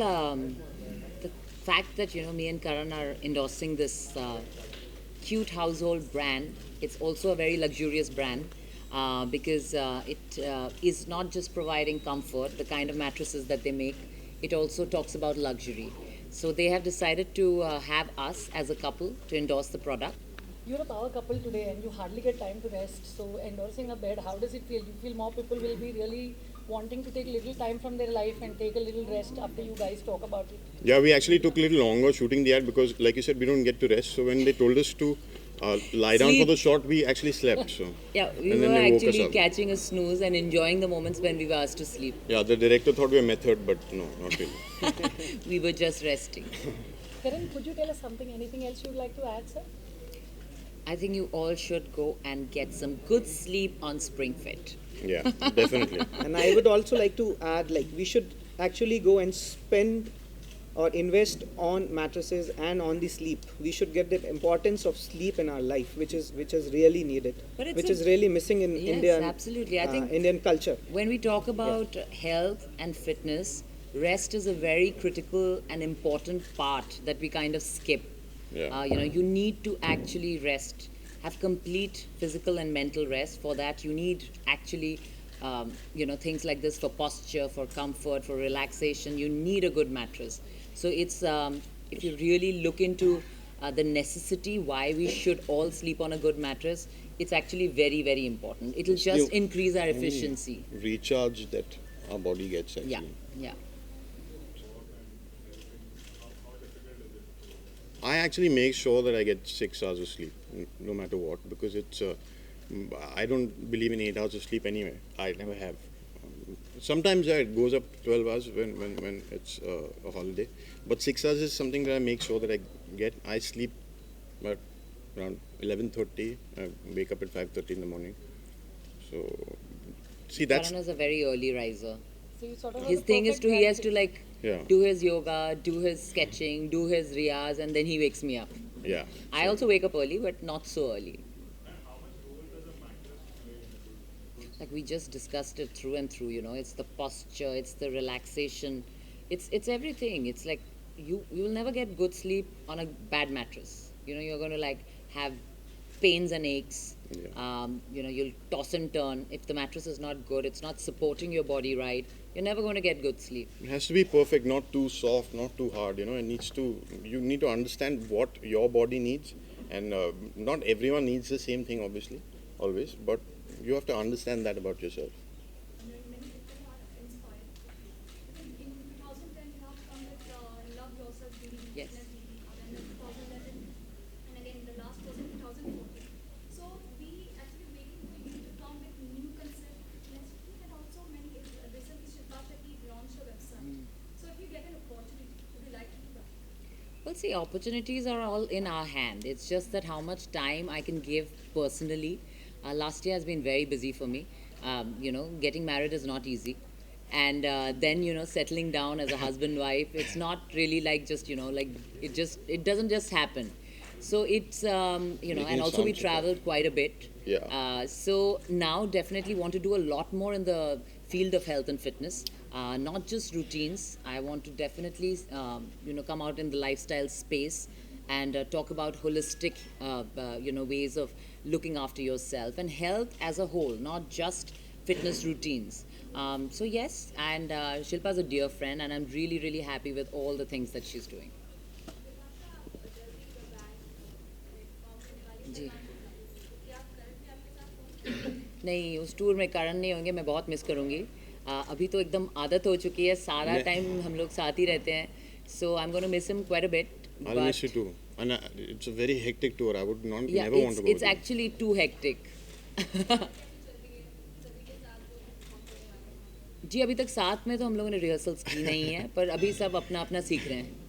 Well, the fact that me and Karan are endorsing this cute household brand, it's also a very luxurious brand because it is not just providing comfort, the kind of mattresses that they make. It also talks about luxury. So they have decided to have us as a couple to endorse the product. You're a power couple today and you hardly get time to rest. So, endorsing a bed, how does it feel? You feel more people will be really wanting to take little time from their life and take a little rest after you guys talk about it? Yeah, we actually took a little longer shooting the ad because, like you said, we don't get to rest. So when they told us to lie down for Sleep. the shot, we actually slept. So Yeah, we and were then they woke us actually up. catching a snooze and enjoying the moments when we were asked to sleep. Yeah, the director thought we were method, but no, not really. We were just resting. Karen, could you tell us something, anything else you'd like to add, sir? I think you all should go and get some good sleep on SpringFit. Yeah, definitely. And I would also like to add, like, we should actually go and spend or invest on mattresses and on the sleep. We should get the importance of sleep in our life, which is really needed, But it's which a- is really missing in Yes, Indian absolutely. I think Indian culture. when we talk about health and fitness, rest is a very critical and important part that we kind of skip. Yeah. You need to actually rest, have complete physical and mental rest. For that, you need actually, things like this for posture, for comfort, for relaxation. You need a good mattress. So it's if you really look into the necessity why we should all sleep on a good mattress, it's actually very, very important. It'll just You- increase our efficiency. Recharge that our body gets actually. Yeah, yeah. I actually make sure that I get 6 hours of sleep, no matter what, because I don't believe in 8 hours of sleep anyway. I never have. Sometimes it goes up to 12 hours when it's a holiday, but 6 hours is something that I make sure that I get. I sleep at around 11:30. I wake up at 5:30 in the morning. So, see, that's Karan is a very early riser. So, you sort of His thing is he has to like yeah, do his yoga, do his sketching, do his riyaz, and then he wakes me up. yeah. I also wake up early, but not so early. Like we just discussed it through and through. It's the posture, it's the relaxation, it's everything. It's like you will never get good sleep on a bad mattress. You're going to like have pains and aches. Yeah. You'll toss and turn. If the mattress is not good, it's not supporting your body right. You're never going to get good sleep. It has to be perfect, not too soft, not too hard. It needs to. You need to understand what your body needs, and not everyone needs the same thing, obviously, always. But you have to understand that about yourself. Many people are inspired. I think in 2010 you have come with Love Yourself DD, Yes. Fitness DD, and then 2011, and again the last was in 2014. So we actually waiting for you to come with new concept fitness DD, and also many recently Shilpa Shetty launched a website. So if you get an opportunity, would you like to do that? Well, see, opportunities are all in our hand. It's just that how much time I can give personally. Last year has been very busy for me. Getting married is not easy. And then, settling down as a husband wife, it's not really like just, like it doesn't just happen. So it's, Making and also we sounds traveled quite a bit. Yeah. So now definitely want to do a lot more in the field of health and fitness, not just routines. I want to definitely, come out in the lifestyle space and talk about holistic, ways of looking after yourself and health as a whole, not just fitness routines. So yes, and Shilpa's a dear friend, and I'm really, really happy with all the things that she's doing. जी नहीं उस tour में करण नहीं होंगे मैं बहुत miss करूँगी अभी तो एकदम आदत हो चुकी है सारा मैं- टाइम हम लोग साथ ही रहते हैं so I am gonna miss him quite a bit I'll miss you too. And it's a very hectic tour. I would not yeah never want to go. it's with you. actually too hectic जी अभी तक साथ में तो हम लोगों ने rehearsals की नहीं है पर अभी सब अपना अपना सीख रहे हैं